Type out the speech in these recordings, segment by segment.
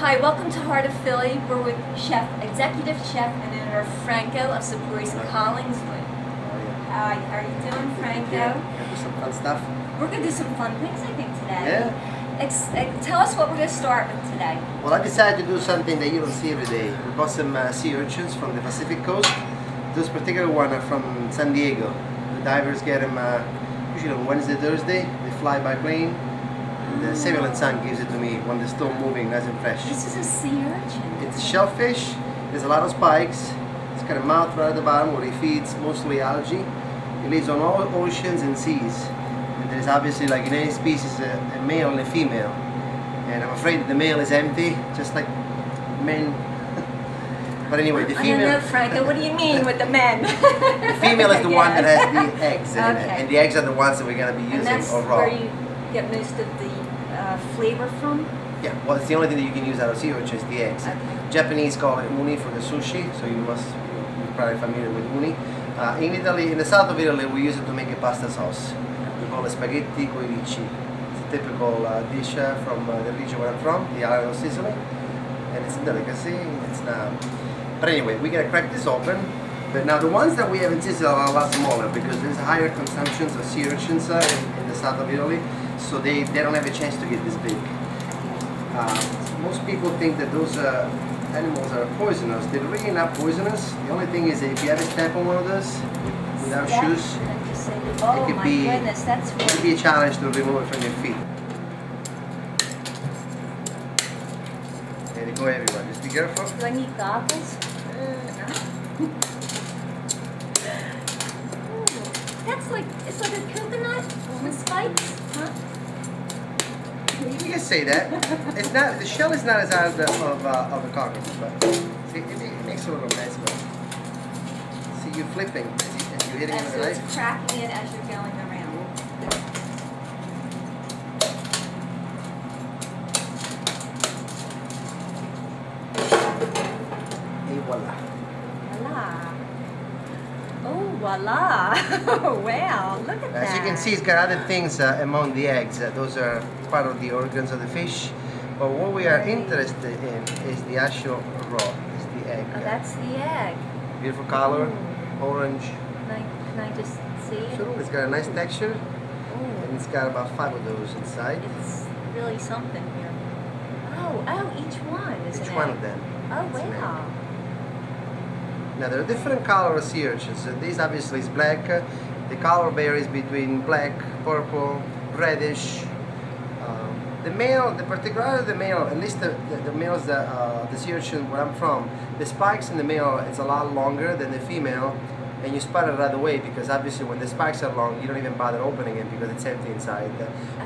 Hi, welcome to Heart of Philly. We're with Executive Chef and owner Franco of Sapori's Collingswood. Hi, how are you doing, Franco? Yeah, we're do some fun stuff. We're going to do some fun things, I think, today. Yeah. Tell us what we're going to start with today. Well, I decided to do something that you don't see every day. We bought some sea urchins from the Pacific coast. Those particular ones are from San Diego. The divers get them usually on Wednesday, Thursday. They fly by plane. The Sevillain Sun gives it to me when they're still moving, nice and fresh. This is a sea urchin. It's a shellfish. There's a lot of spikes. It's got a mouth right at the bottom where he feeds mostly algae. He lives on all oceans and seas. And there's obviously, like in any species, a male and a female. And I'm afraid that the male is empty, just like men. But anyway, the female... I don't know, Franco, what do you mean with the men? The female is the one that has the eggs. And the eggs are the ones that we're going to be using and raw. where you get most of the flavor from? Yeah, well, it's the only thing that you can use out of sea urchin is the eggs. Okay. Japanese call it uni for the sushi, so you're probably familiar with uni. In Italy, in the south of Italy, we use it to make a pasta sauce. We call it spaghetti coi ricci. It's a typical dish from the region where I'm from, the island of Sicily, and it's a delicacy. It's but anyway, we're gonna crack this open. But now the ones that we have in Sicily are a lot smaller because there's higher consumptions of sea urchins in the south of Italy, so they don't have a chance to get this big. Most people think that those animals are poisonous. They're really not poisonous. The only thing is that if you ever step on one of those without shoes, oh my goodness, that's it could be a challenge to remove it from your feet. There you go, everyone. Just be careful. Do I need goggles? That's like, it's like a coconut with spikes, huh? You can say that. It's not. The shell is not as hard of the coconut, but see, it makes a little mess. But see, you're flipping as you're hitting it with the knife. It's cracking it as you're going around. Et voila. Voila. Oh, voila. Wow, look at that. As you can see, it's got other things among the eggs. Those are part of the organs of the fish. But what we are interested in is the actual raw, is the egg. Oh, that's the egg. Beautiful color, orange. Can I just see it? Sure, it's got a nice texture. And it's got about 5 of those inside. It's really something here. Oh, each one is Each an one egg. of them. Oh, wow. Now there are different color of sea urchins. This obviously is black. The color varies between black, purple, reddish. The male, the particularity of the male, at least the males that the sea urchin where I'm from, the spikes in the male is a lot longer than the female, and you spot it right away because obviously when the spikes are long, you don't even bother opening it because it's empty inside.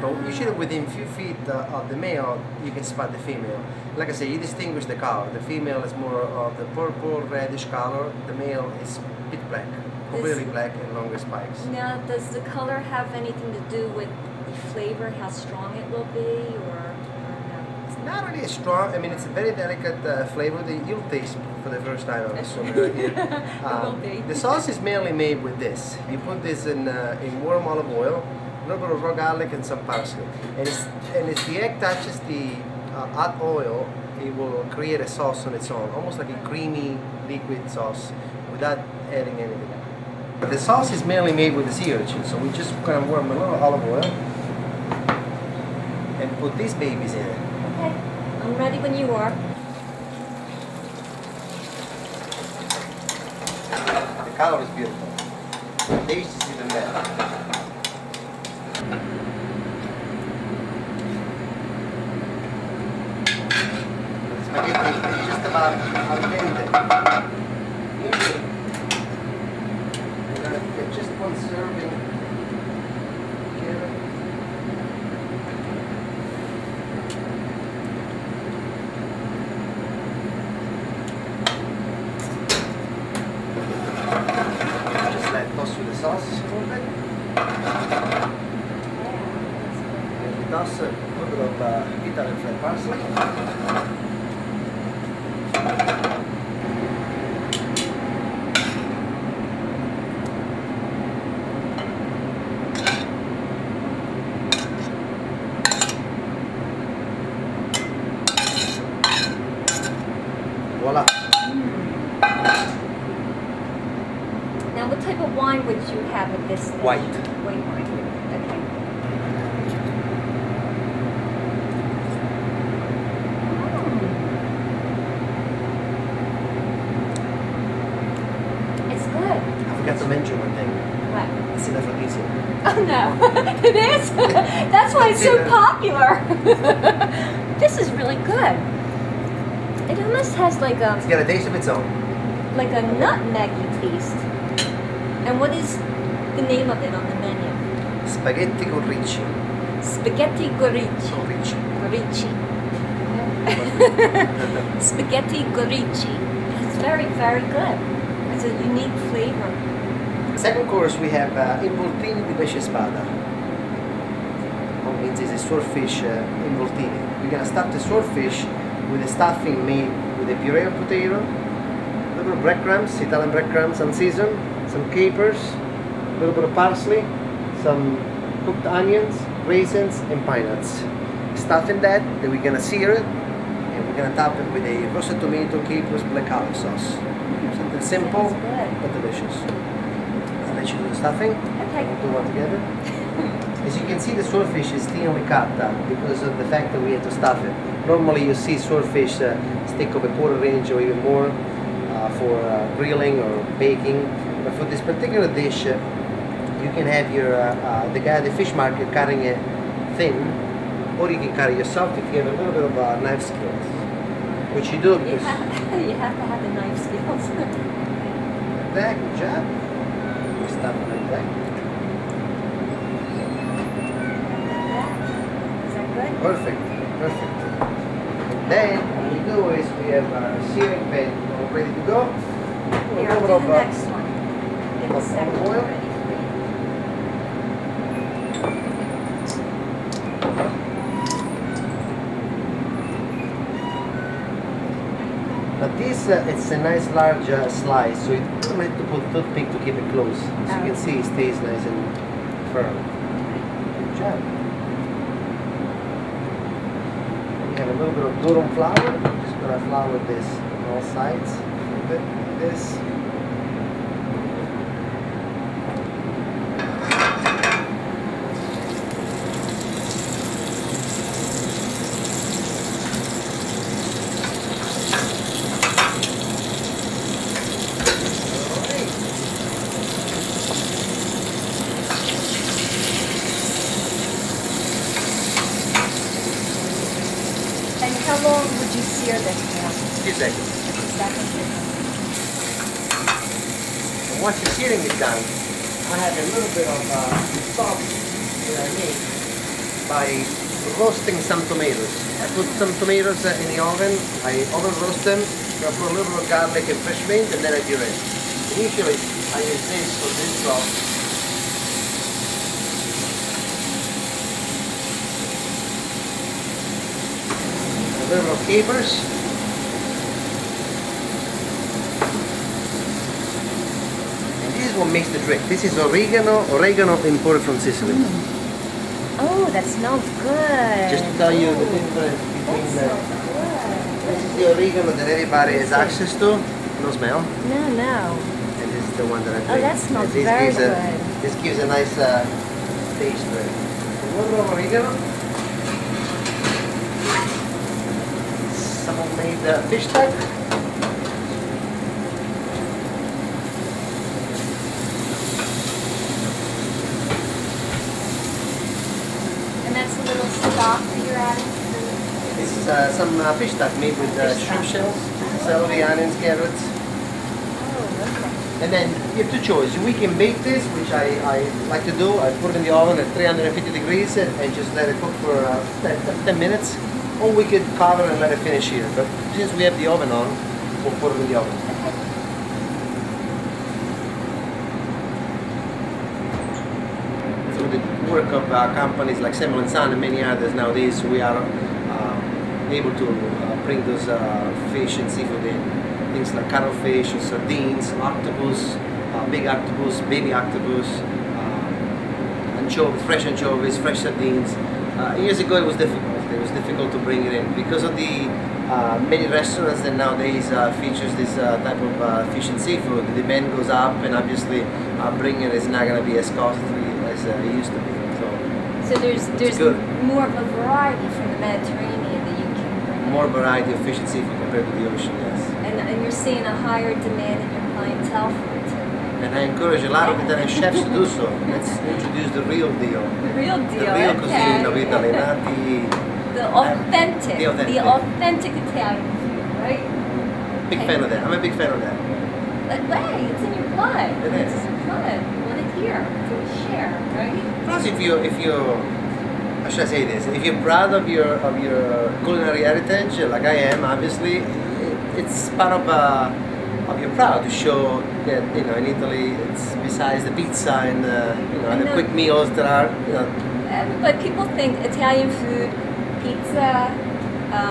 But usually within a few feet of the male, you can spot the female. Like I say, you distinguish the color. The female is more of the purple, reddish color. The male is pitch black, completely black and longer spikes. Now, does the color have anything to do with the flavor, how strong it will be, or no? It's not really strong. I mean, it's a very delicate flavor that you'll taste for the first time. I'm assuming right here. It will be. The sauce is mainly made with this. You put this in warm olive oil, a little bit of raw garlic, and some parsley. And as the egg touches the hot oil, it will create a sauce on its own, almost like a creamy liquid sauce, without adding anything. The sauce is mainly made with the sea urchin, so we just kind of warm a little olive oil and put these babies in it. Okay, I'm ready when you are. The color is beautiful. The taste is even better. The spaghetti is just about al dente. Usually, you're going to get just one serving here. Just let it toss through the sauce a little bit. And we toss a little bit of Italian fried parsley. this? White. White wine. Okay. It's good. I forgot to mention one thing. What? It's enough aphrodisiac. Oh no, it is? That's why it's so popular. This is really good. It almost has like It's got a taste of its own. like a nutmeggy taste. And what is the name of it on the menu? Spaghetti con ricci. Spaghetti Gorici. Con ricci. Gorici. Spaghetti Gorici. It's very, very good. It's a unique flavor. Second course we have involtini di pesce spada. It is a swordfish involtini. We're gonna stuff the swordfish with a stuffing made with a puree of potato, a little bit of breadcrumbs, Italian breadcrumbs unseasoned, some capers, a little bit of parsley, some cooked onions, raisins, and pine nuts. Stuffing that, then we're gonna sear it, and we're gonna top it with a roasted tomato, capers, black olive sauce. Something simple Sounds good. but delicious. I'll let you do the stuffing. Okay. We'll do one together. As you can see, the swordfish is thinly cut because of the fact that we had to stuff it. Normally you see swordfish stick of a quarter inch or even more for grilling or baking. But for this particular dish, you can have your the guy at the fish market cutting it thin, or you can cut it yourself if you have a little bit of knife skills, which you do because You have to have the knife skills. like that. Good job. We stuff it like that. Is that good? Perfect, perfect. And then what we do is we have our searing pan all ready to go. Here, I'll do the next one. Get the of second olive one oil. ready for you. But this it's a nice large slice, so you don't need to put toothpick to keep it close. As you can see, it stays nice and firm. Good job. We have a little bit of durum flour. Just gonna flour this on all sides. A little bit like this. And how long would you sear this now? Few seconds. Seconds. And once the searing is done, I have a little bit of sauce that I make by roasting some tomatoes. I put some tomatoes in the oven, I oven roast them, I put a little bit of garlic and fresh mint, and then I puree. Usually I use this for this sauce. A little of capers. And this is what makes the trick. This is oregano imported from Sicily. Oh, that smells good. Just to tell you the difference between this is the oregano that everybody has access to. No smell. No, no. And this is the one that I Oh, that smells And this very gives good. This gives a nice taste to it. A little bit of oregano. Some homemade fish stock. And that's a little stock that you're adding to the... This is some fish stock made with Fish shrimp stock. shells, celery, onions, carrots. Oh, okay. And then you have two choices. We can bake this, which I like to do. I put it in the oven at 350 degrees and just let it cook for 10 minutes. Or we could cover and let it finish here. But since we have the oven on, we'll put it in the oven. Through the work of companies like Semel & Son and many others nowadays, we are able to bring those fish and seafood in. Things like cuttlefish, or sardines, octopus, big octopus, baby octopus, anchovies, fresh sardines. Years ago it was difficult. It was difficult to bring it in because of the Many restaurants that nowadays features this type of fish and seafood. The demand goes up, and obviously bringing it is not going to be as costly as it used to be. So there's more of a variety from the Mediterranean that you can bring. More variety of fish and seafood compared to the ocean, yes. And you're seeing a higher demand in your clientele for it too. And I encourage a lot of Italian chefs to do so. Let's introduce the real deal. The real deal. The real cuisine of Italy, not the authentic Italian food, right? Big fan of that. I'm a big fan of that. But hey, it's in your blood. It is. It's in your blood. You want it here to share, right? Plus, if you, how should I say this? If you're proud of your culinary heritage, like I am, obviously, it's part of your proud to show that in Italy, it's besides the pizza and and the quick meals that are but people think Italian food, pizza,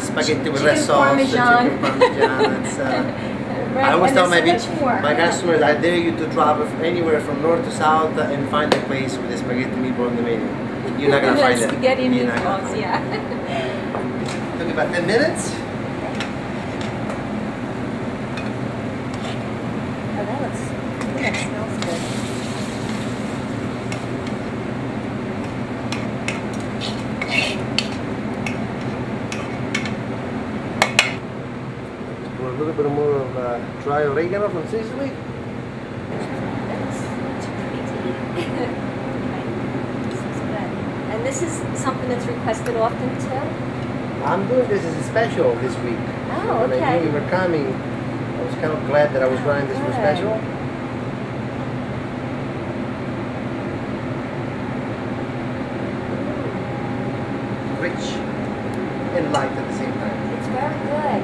spaghetti with chicken red sauce, parmesan. chicken parmesan. It's, right? I always tell my Right? customers, I dare you to travel anywhere from north to south and find a place with a spaghetti meatball in the menu. You're not gonna find it. Spaghetti meatballs, yeah. Took about 10 minutes. Oh, that smells good. Pour a little bit more of dry oregano from Sicily. That's pretty. And this is something that's requested often too? I'm doing this as a special this week. Oh, When I okay. knew you were coming, I was kind of glad that I was running this for Good. special. Rich and light at the same time. It's very good.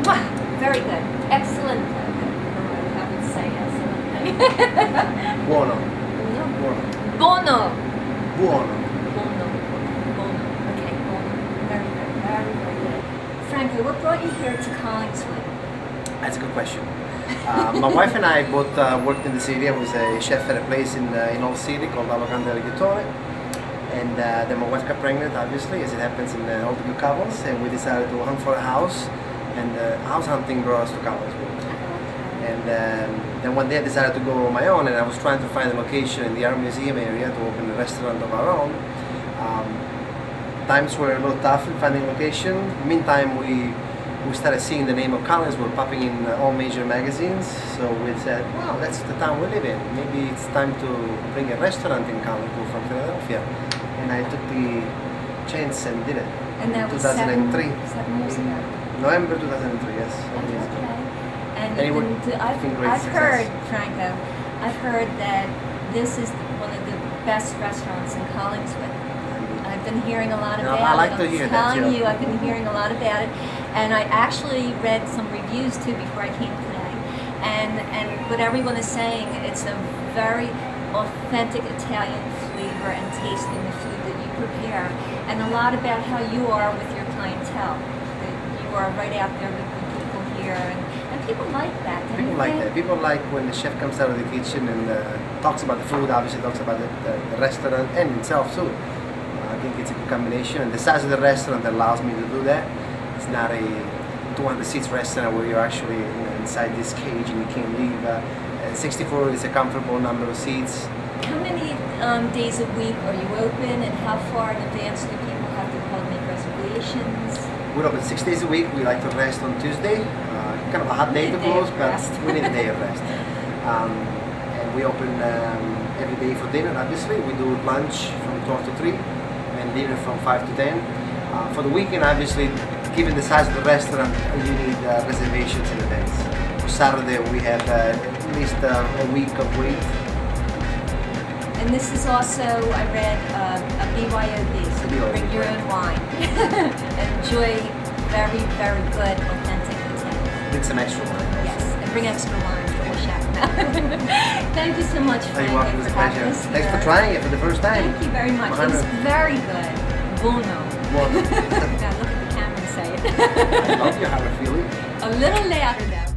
Mwah! Very good. Excellent. I would say excellent. Buono. No. Buono. Bono. Buono. Bono. Bono. Okay, bono. Very good. Very, very good. Franco, what brought you here to Collingswood? That's a good question. My wife and I both worked in the city. I was a chef at a place in Old City called Alocanda del Ghittone. And then my wife got pregnant, obviously, as it happens in all the good couples. And we decided to hunt for a house. And house hunting brought us to Collingswood. And then one day I decided to go on my own, and I was trying to find a location in the Art Museum area to open a restaurant of our own. Times were a little tough in finding a location. Meantime, we started seeing the name of Collingswood popping in all major magazines. So we said, wow, that's the town we live in. Maybe it's time to bring a restaurant in Collingswood from Philadelphia. And I took the chance and did it. And that in was 2003. 7 years ago. November 2003, yes. Okay. And I've heard, Franco, I've heard that this is one of the best restaurants in Collingswood. I've been hearing a lot about it. I like to hear that. I'm telling you, I've been hearing a lot about it. And I actually read some reviews too before I came today. And what everyone is saying, it's a very authentic Italian flavor and taste in the food that you prepare. And a lot about how you are with your clientele. That you are right out there with the people here. And people like that. People like that. People like when the chef comes out of the kitchen and talks about the food, obviously talks about the restaurant and itself too. I think it's a good combination. And the size of the restaurant allows me to do that. It's not a 200 seats restaurant where you're actually inside this cage and you can't leave. 64 is a comfortable number of seats. How many days a week are you open, and how far in advance do people have to call to make reservations? We're open 6 days a week. We like to rest on Tuesday. Kind of a hot day to close, but we need a day of rest. And we open every day for dinner, obviously. We do lunch from 12 to 3 and dinner from 5 to 10. For the weekend, obviously, given the size of the restaurant, you need reservations in advance. For Saturday, we have at least a week of wait. And this is also, I read, a BYOB, so you bring your own wine. Enjoy very, very good, authentic Italian. With some extra wine. Yes, and bring extra wine for the chef. Thank you so much, Franco, for having us here. Thanks for trying it for the first time. Thank you very much. It was very good. Buono. Buono. Now look at the camera and say it. I love you, how I feel it. A little louder though.